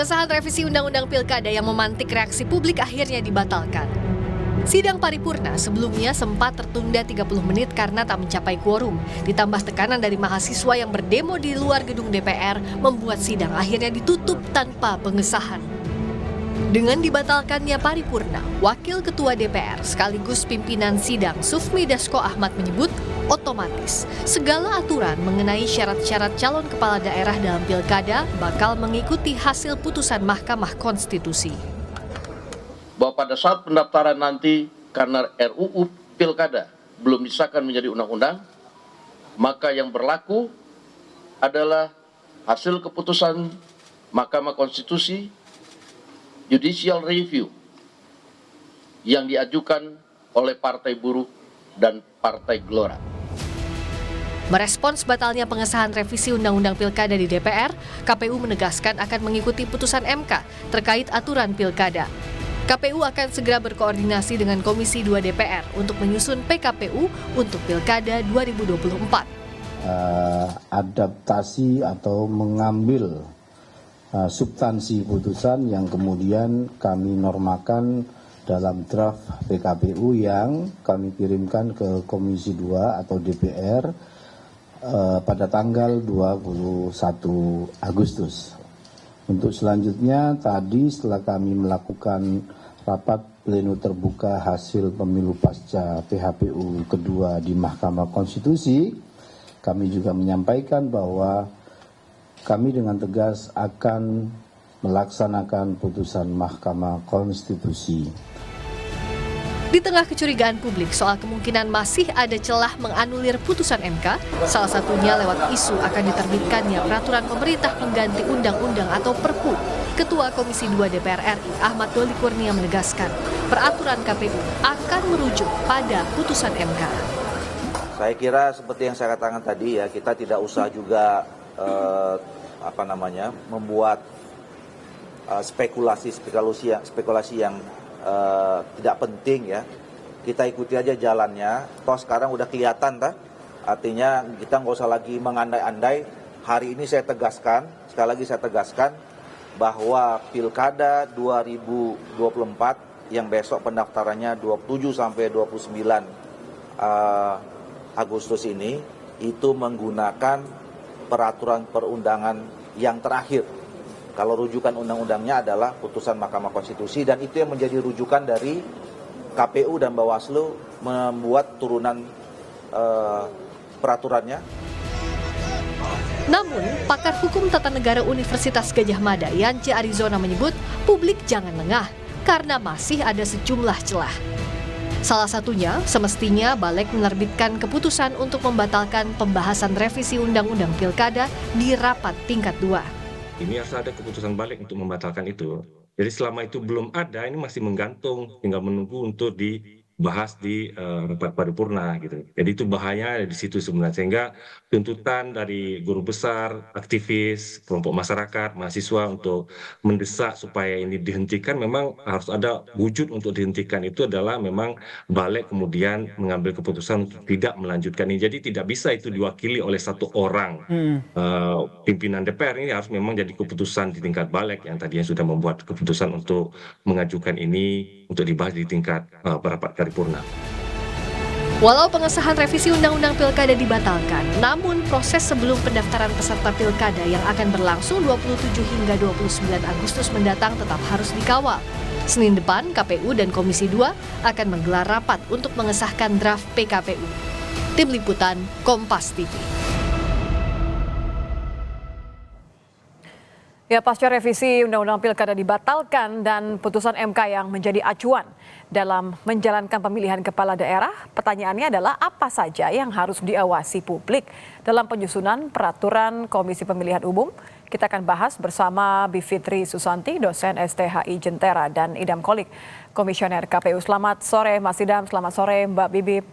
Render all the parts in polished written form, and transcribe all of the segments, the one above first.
Pengesahan revisi Undang-Undang Pilkada yang memantik reaksi publik akhirnya dibatalkan. Sidang paripurna sebelumnya sempat tertunda 30 menit karena tak mencapai quorum. Ditambah tekanan dari mahasiswa yang berdemo di luar gedung DPR membuat sidang akhirnya ditutup tanpa pengesahan. Dengan dibatalkannya paripurna, Wakil Ketua DPR sekaligus pimpinan sidang Sufmi Dasko Ahmad menyebut otomatis segala aturan mengenai syarat-syarat calon kepala daerah dalam pilkada bakal mengikuti hasil putusan Mahkamah Konstitusi. Bahwa pada saat pendaftaran nanti karena RUU Pilkada belum disahkan menjadi undang-undang, maka yang berlaku adalah hasil keputusan Mahkamah Konstitusi Judicial Review yang diajukan oleh Partai Buruh dan Partai Gelora. Merespons batalnya pengesahan revisi Undang-Undang Pilkada di DPR, KPU menegaskan akan mengikuti putusan MK terkait aturan pilkada. KPU akan segera berkoordinasi dengan Komisi 2 DPR untuk menyusun PKPU untuk Pilkada 2024. Adaptasi atau mengambil substansi putusan yang kemudian kami normakan dalam draft PKPU yang kami kirimkan ke Komisi 2 atau DPR pada tanggal 21 Agustus. Untuk selanjutnya tadi setelah kami melakukan rapat pleno terbuka hasil pemilu pasca PHPU kedua di Mahkamah Konstitusi, kami juga menyampaikan bahwa kami dengan tegas akan melaksanakan putusan Mahkamah Konstitusi. Di tengah kecurigaan publik soal kemungkinan masih ada celah menganulir putusan MK, salah satunya lewat isu akan diterbitkannya peraturan pemerintah pengganti undang-undang atau Perpu. Ketua Komisi 2 DPR RI Ahmad Doli Kurnia menegaskan, peraturan KPU akan merujuk pada putusan MK. Saya kira seperti yang saya katakan tadi ya, kita tidak usah juga membuat spekulasi yang tidak penting ya. Kita ikuti aja jalannya. Toh sekarang udah kelihatan artinya kita nggak usah lagi mengandai-andai. Hari ini saya tegaskan, sekali lagi saya tegaskan bahwa Pilkada 2024 yang besok pendaftarannya 27 sampai 29 Agustus ini itu menggunakan peraturan perundangan yang terakhir. Kalau rujukan undang-undangnya adalah putusan Mahkamah Konstitusi dan itu yang menjadi rujukan dari KPU dan Bawaslu membuat turunan peraturannya. Namun, pakar hukum tata negara Universitas Gadjah Mada Yance Arizona menyebut publik jangan lengah karena masih ada sejumlah celah. Salah satunya, semestinya Balik menerbitkan keputusan untuk membatalkan pembahasan revisi Undang-Undang Pilkada di rapat tingkat 2. Ini harus ada keputusan Balik untuk membatalkan itu. Jadi selama itu belum ada, ini masih menggantung, tinggal menunggu untuk dibahas di rapat paripurna gitu. Jadi itu bahaya di situ sebenarnya, sehingga tuntutan dari guru besar, aktivis, kelompok masyarakat, mahasiswa untuk mendesak supaya ini dihentikan, memang harus ada wujud untuk dihentikan itu adalah memang Balik kemudian mengambil keputusan untuk tidak melanjutkan ini. Jadi tidak bisa itu diwakili oleh satu orang. Pimpinan DPR ini harus memang jadi keputusan di tingkat Balik yang tadinya sudah membuat keputusan untuk mengajukan ini untuk dibahas di tingkat rapat paripurna. Walau pengesahan revisi Undang-Undang Pilkada dibatalkan, namun proses sebelum pendaftaran peserta Pilkada yang akan berlangsung 27 hingga 29 Agustus mendatang tetap harus dikawal. Senin depan, KPU dan Komisi 2 akan menggelar rapat untuk mengesahkan draft PKPU. Tim Liputan, Kompas TV. Ya, pasca revisi Undang-Undang Pilkada dibatalkan dan putusan MK yang menjadi acuan dalam menjalankan pemilihan kepala daerah, pertanyaannya adalah apa saja yang harus diawasi publik dalam penyusunan peraturan Komisi Pemilihan Umum? Kita akan bahas bersama Bivitri Susanti, dosen STHI Jentera, dan Idam Kolik, Komisioner KPU. Selamat sore Mas Idam, selamat sore Mbak Bibip.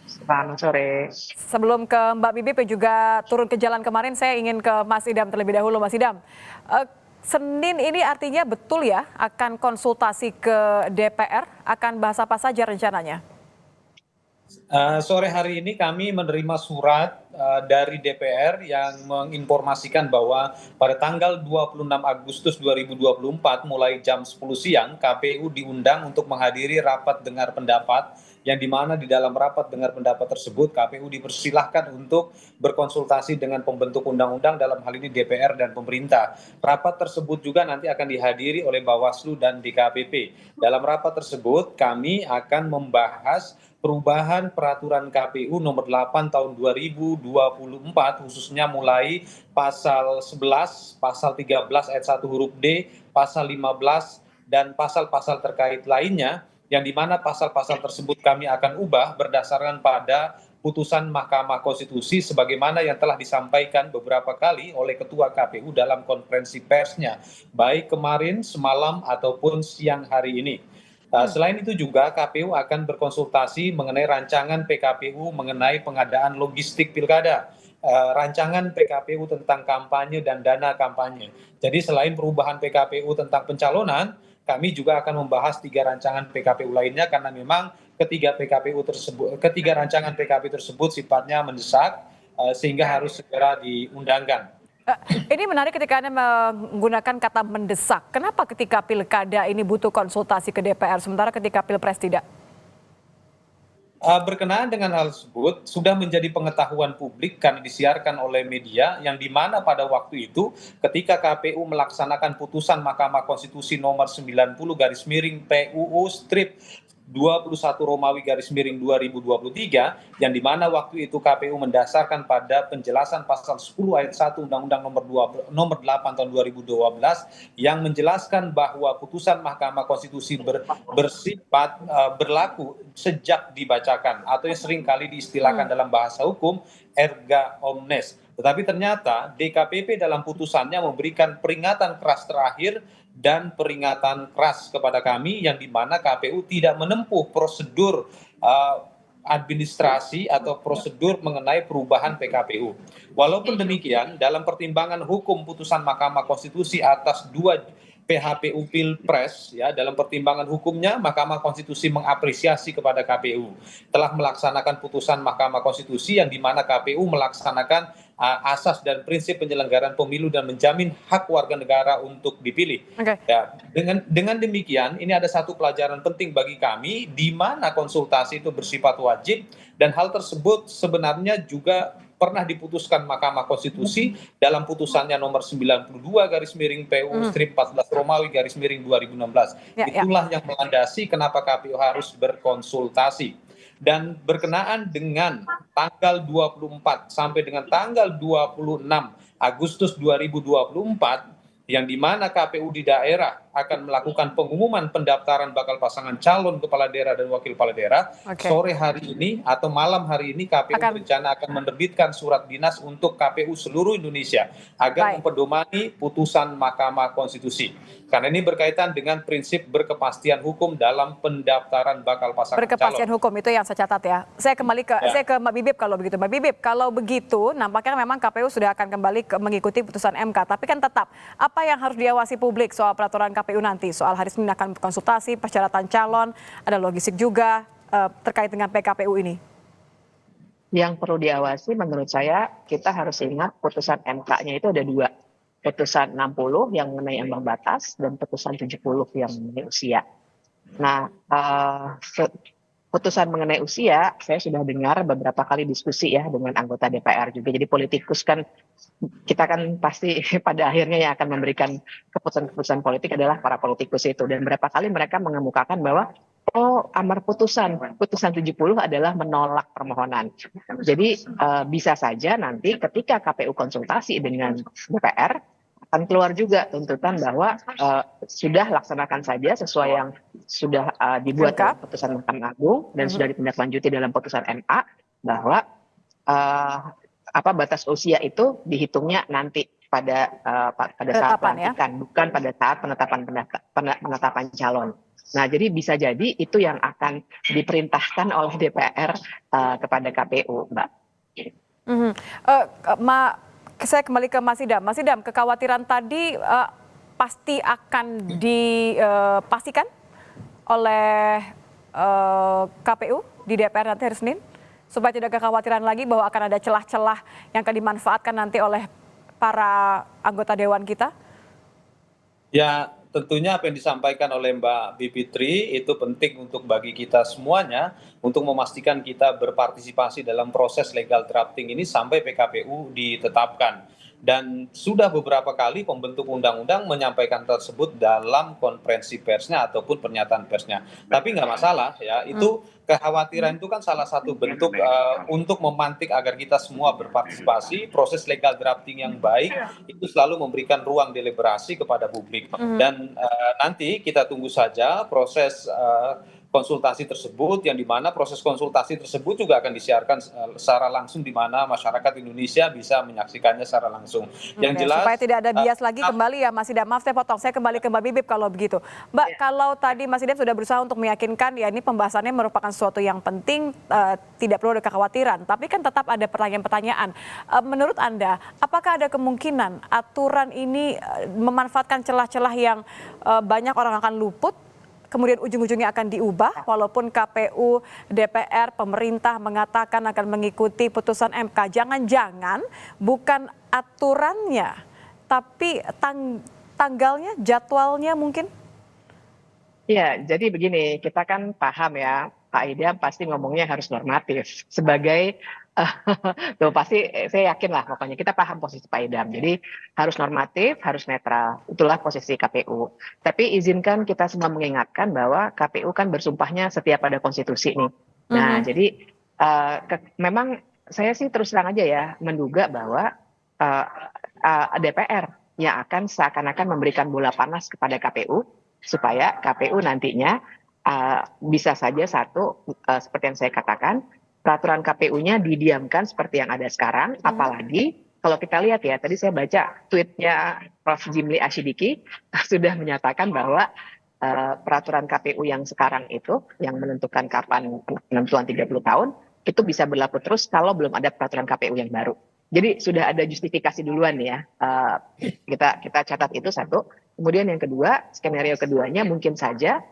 Selamat sore. Sebelum ke Mbak Bibip yang juga turun ke jalan kemarin, saya ingin ke Mas Idam terlebih dahulu. Mas Idam, Senin ini artinya betul ya akan konsultasi ke DPR, akan bahas apa saja rencananya? Sore hari ini kami menerima surat dari DPR yang menginformasikan bahwa pada tanggal 26 Agustus 2024 mulai jam 10 siang KPU diundang untuk menghadiri rapat dengar pendapat, yang dimana di dalam rapat dengar pendapat tersebut KPU dipersilahkan untuk berkonsultasi dengan pembentuk undang-undang, dalam hal ini DPR dan pemerintah. Rapat tersebut juga nanti akan dihadiri oleh Bawaslu dan DKPP. Dalam rapat tersebut kami akan membahas perubahan peraturan KPU nomor 8 tahun 2024, khususnya mulai pasal 11, pasal 13 ayat 1 huruf D, pasal 15, dan pasal-pasal terkait lainnya, yang dimana pasal-pasal tersebut kami akan ubah berdasarkan pada putusan Mahkamah Konstitusi sebagaimana yang telah disampaikan beberapa kali oleh Ketua KPU dalam konferensi persnya, baik kemarin, semalam, ataupun siang hari ini. Selain itu juga KPU akan berkonsultasi mengenai rancangan PKPU mengenai pengadaan logistik pilkada, rancangan PKPU tentang kampanye dan dana kampanye. Jadi selain perubahan PKPU tentang pencalonan, kami juga akan membahas 3 rancangan PKPU lainnya, karena memang ketiga rancangan PKPU tersebut sifatnya mendesak sehingga harus segera diundangkan. Ini menarik ketika Anda menggunakan kata mendesak. Kenapa ketika pilkada ini butuh konsultasi ke DPR, sementara ketika pilpres tidak? Berkenaan dengan hal tersebut sudah menjadi pengetahuan publik karena disiarkan oleh media, yang dimana pada waktu itu ketika KPU melaksanakan putusan Mahkamah Konstitusi nomor 90 garis miring PUU strip 21 Romawi garis miring 2023, yang dimana waktu itu KPU mendasarkan pada penjelasan pasal 10 ayat 1 Undang-Undang nomor 8 tahun 2012 yang menjelaskan bahwa putusan Mahkamah Konstitusi bersifat berlaku sejak dibacakan, atau yang sering kali diistilahkan dalam bahasa hukum erga omnes. Tetapi ternyata DKPP dalam putusannya memberikan peringatan keras terakhir dan peringatan keras kepada kami, yang dimana KPU tidak menempuh prosedur administrasi atau prosedur mengenai perubahan PKPU. Walaupun demikian, dalam pertimbangan hukum putusan Mahkamah Konstitusi atas 2 PHPU Pilpres, ya, dalam pertimbangan hukumnya Mahkamah Konstitusi mengapresiasi kepada KPU telah melaksanakan putusan Mahkamah Konstitusi, yang dimana KPU melaksanakan asas dan prinsip penyelenggaraan pemilu dan menjamin hak warga negara untuk dipilih. Ya, dengan demikian ini ada satu pelajaran penting bagi kami, di mana konsultasi itu bersifat wajib, dan hal tersebut sebenarnya juga pernah diputuskan Mahkamah Konstitusi dalam putusannya nomor 92 garis miring PUU strip 14 Romawi garis miring 2016. Itulah yang melandasi kenapa KPU harus berkonsultasi. Dan berkenaan dengan tanggal 24 sampai dengan tanggal 26 Agustus 2024, yang dimana KPU di daerah akan melakukan pengumuman pendaftaran bakal pasangan calon kepala daerah dan wakil kepala daerah. Sore hari ini atau malam hari ini KPU berencana akan menerbitkan surat dinas untuk KPU seluruh Indonesia agar mempedomani putusan Mahkamah Konstitusi. Karena ini berkaitan dengan prinsip berkepastian hukum dalam pendaftaran bakal pasangan calon. Berkepastian hukum itu yang saya catat ya. Saya kembali ke saya ke Mbak Bibip kalau begitu. Mbak Bibip, kalau begitu nampaknya memang KPU sudah akan kembali mengikuti putusan MK. Tapi kan tetap apa yang harus diawasi publik soal peraturan KPU nanti? Soal hari Senin akan konsultasi, persyaratan calon, ada logistik juga terkait dengan PKPU ini. Yang perlu diawasi menurut saya, kita harus ingat putusan MK-nya itu ada 2. Putusan 60 yang mengenai ambang batas dan putusan 70 yang mengenai usia. Nah, putusan mengenai usia, saya sudah dengar beberapa kali diskusi ya dengan anggota DPR juga. Jadi politikus kan, kita kan pasti pada akhirnya yang akan memberikan keputusan-keputusan politik adalah para politikus itu. Dan berapa kali mereka mengemukakan bahwa amar putusan 70 adalah menolak permohonan. Jadi bisa saja nanti ketika KPU konsultasi dengan DPR akan keluar juga tuntutan bahwa sudah laksanakan saja sesuai yang sudah dibuat dalam putusan Mahkamah Agung dan sudah ditindaklanjuti dalam putusan MA, bahwa batas usia itu dihitungnya nanti pada saat pelantikan, bukan pada saat penetapan calon. Nah, jadi bisa jadi itu yang akan diperintahkan oleh DPR kepada KPU, Mbak. Saya kembali ke Mas Idam. Mas Idam, kekhawatiran tadi pasti akan dipastikan oleh KPU di DPR nanti hari Senin? supaya tidak kekhawatiran lagi bahwa akan ada celah-celah yang akan dimanfaatkan nanti oleh para anggota dewan kita? Ya, tentunya apa yang disampaikan oleh Mbak Bivitri itu penting untuk bagi kita semuanya untuk memastikan kita berpartisipasi dalam proses legal drafting ini sampai PKPU ditetapkan. Dan sudah beberapa kali pembentuk undang-undang menyampaikan tersebut dalam konferensi persnya ataupun pernyataan persnya. Tapi nggak masalah ya, itu kekhawatiran itu kan salah satu bentuk untuk memantik agar kita semua berpartisipasi. Proses legal drafting yang baik itu selalu memberikan ruang deliberasi kepada publik. Dan nanti kita tunggu saja proses konsultasi tersebut, yang dimana proses konsultasi tersebut juga akan disiarkan secara langsung, di mana masyarakat Indonesia bisa menyaksikannya secara langsung. Yang jelas supaya tidak ada bias lagi kembali ya Mas Idam. Maaf saya potong, saya kembali ke Mbak Bibip kalau begitu. Mbak, kalau tadi Mas Idam sudah berusaha untuk meyakinkan ya ini pembahasannya merupakan sesuatu yang penting, tidak perlu ada kekhawatiran, tapi kan tetap ada pertanyaan-pertanyaan. Menurut Anda, apakah ada kemungkinan aturan ini memanfaatkan celah-celah yang banyak orang akan luput, kemudian ujung-ujungnya akan diubah walaupun KPU, DPR, pemerintah mengatakan akan mengikuti putusan MK. Jangan-jangan bukan aturannya, tapi tanggalnya, jadwalnya mungkin? Ya, jadi begini, kita kan paham ya, Pak Idam pasti ngomongnya harus normatif. Sebagai, tuh pasti saya yakin lah pokoknya kita paham posisi Pak Idam. Jadi harus normatif, harus netral. Itulah posisi KPU. Tapi izinkan kita semua mengingatkan bahwa KPU kan bersumpahnya setiap pada konstitusi nih. Nah, jadi memang saya sih terus terang aja ya menduga bahwa DPR yang akan seakan-akan memberikan bola panas kepada KPU supaya KPU nantinya bisa saja seperti yang saya katakan, peraturan KPU-nya didiamkan seperti yang ada sekarang, apalagi kalau kita lihat ya, tadi saya baca tweetnya Prof. Jimli Asyidiki sudah menyatakan bahwa peraturan KPU yang sekarang itu, yang menentukan kapan penentuan 30 tahun, itu bisa berlaku terus kalau belum ada peraturan KPU yang baru. Jadi sudah ada justifikasi duluan ya, kita catat itu satu. Kemudian yang kedua, skenario keduanya mungkin saja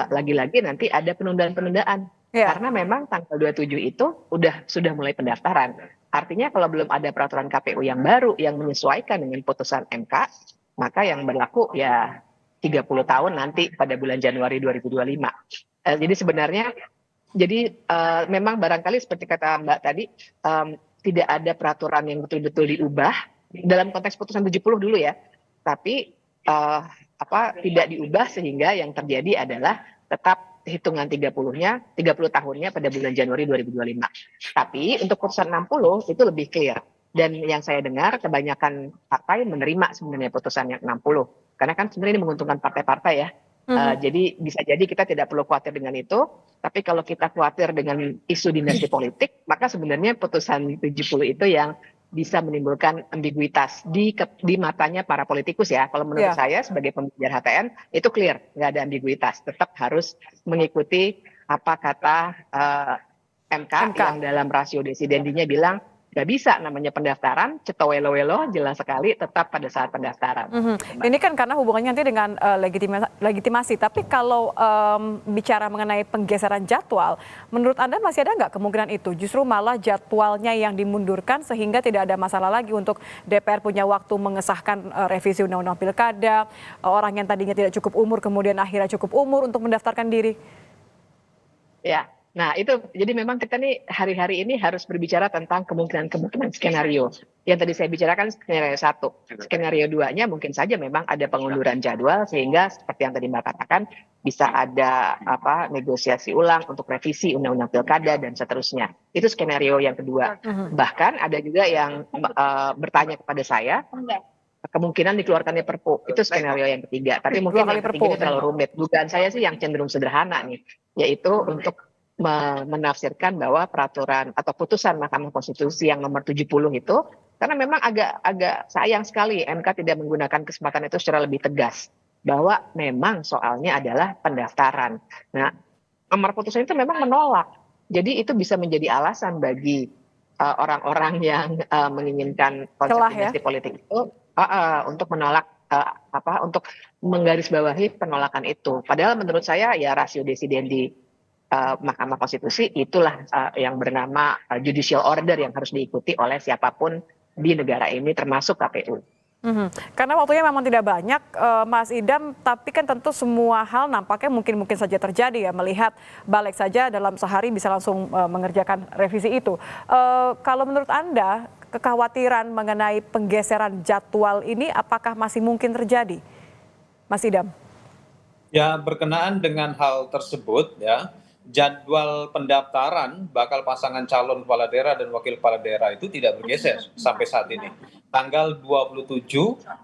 lagi-lagi nanti ada penundaan-penundaan. Karena memang tanggal 27 itu sudah mulai pendaftaran. Artinya kalau belum ada peraturan KPU yang baru yang menyesuaikan dengan putusan MK, maka yang berlaku ya 30 tahun nanti pada bulan Januari 2025. Jadi sebenarnya memang barangkali seperti kata Mbak tadi, tidak ada peraturan yang betul-betul diubah dalam konteks putusan 70 dulu ya. Tapi tidak diubah sehingga yang terjadi adalah tetap hitungan 30 tahunnya pada bulan Januari 2025. Tapi untuk putusan 60 itu lebih clear. Dan yang saya dengar kebanyakan partai menerima sebenarnya putusan yang 60. Karena kan sebenarnya ini menguntungkan partai-partai ya. Jadi bisa jadi kita tidak perlu khawatir dengan itu. Tapi kalau kita khawatir dengan isu dinasti politik, maka sebenarnya putusan 70 itu yang bisa menimbulkan ambiguitas di matanya para politikus ya. Kalau menurut saya sebagai pembelajar HTN itu clear, nggak ada ambiguitas. Tetap harus mengikuti apa kata MK yang dalam rasio desidendinya bilang nggak bisa namanya pendaftaran, cetowelo-welo jelas sekali tetap pada saat pendaftaran. Ini kan karena hubungannya nanti dengan legitimasi. Tapi kalau bicara mengenai penggeseran jadwal, menurut Anda masih ada nggak kemungkinan itu? Justru malah jadwalnya yang dimundurkan sehingga tidak ada masalah lagi untuk DPR punya waktu mengesahkan revisi Undang-Undang Pilkada, orang yang tadinya tidak cukup umur kemudian akhirnya cukup umur untuk mendaftarkan diri? Ya. Nah itu jadi memang kita nih hari-hari ini harus berbicara tentang kemungkinan skenario. Yang tadi saya bicarakan skenario 1. Skenario 2-nya mungkin saja memang ada pengunduran jadwal sehingga seperti yang tadi Mbak katakan bisa ada negosiasi ulang untuk revisi Undang-Undang Pilkada dan seterusnya. Itu skenario yang kedua. Bahkan ada juga yang bertanya kepada saya kemungkinan dikeluarkannya Perpu. Itu skenario yang ketiga. Tapi mungkin yang ketiga ini terlalu rumit. Dugaan saya sih yang cenderung sederhana nih, yaitu untuk menafsirkan bahwa peraturan atau putusan Mahkamah Konstitusi yang nomor 70 itu, karena memang agak sayang sekali MK tidak menggunakan kesempatan itu secara lebih tegas, bahwa memang soalnya adalah pendaftaran. Nah, amar putusan itu memang menolak. Jadi itu bisa menjadi alasan bagi orang-orang yang menginginkan konsep dinasti politik itu untuk menolak untuk menggarisbawahi penolakan itu. Padahal menurut saya ya rasio desidendi Mahkamah Konstitusi, itulah yang bernama judicial order yang harus diikuti oleh siapapun di negara ini termasuk KPU. Karena waktunya memang tidak banyak, Mas Idam, tapi kan tentu semua hal nampaknya mungkin saja terjadi ya, melihat balik saja dalam sehari bisa langsung mengerjakan revisi itu. Kalau menurut Anda, kekhawatiran mengenai penggeseran jadwal ini apakah masih mungkin terjadi, Mas Idam? Ya, berkenaan dengan hal tersebut ya, jadwal pendaftaran bakal pasangan calon kepala daerah dan wakil kepala daerah itu tidak bergeser sampai saat ini. Tanggal 27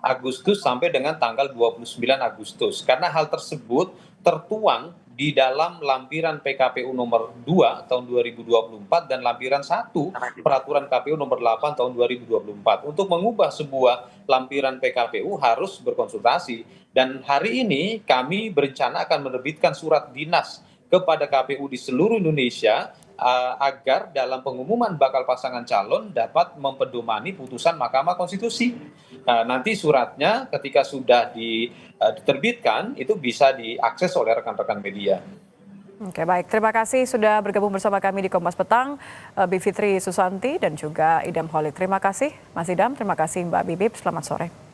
Agustus sampai dengan tanggal 29 Agustus. Karena hal tersebut tertuang di dalam lampiran PKPU nomor 2 tahun 2024 dan lampiran 1 peraturan KPU nomor 8 tahun 2024. Untuk mengubah sebuah lampiran PKPU harus berkonsultasi. Dan hari ini kami berencana akan menerbitkan surat dinas kepada KPU di seluruh Indonesia agar dalam pengumuman bakal pasangan calon dapat mempedomani putusan Mahkamah Konstitusi. Nanti suratnya ketika sudah diterbitkan itu bisa diakses oleh rekan-rekan media. Oke, baik. Terima kasih sudah bergabung bersama kami di Kompas Petang, Bivitri Susanti dan juga Idam Holid. Terima kasih Mas Idam, terima kasih Mbak Bibip. Selamat sore.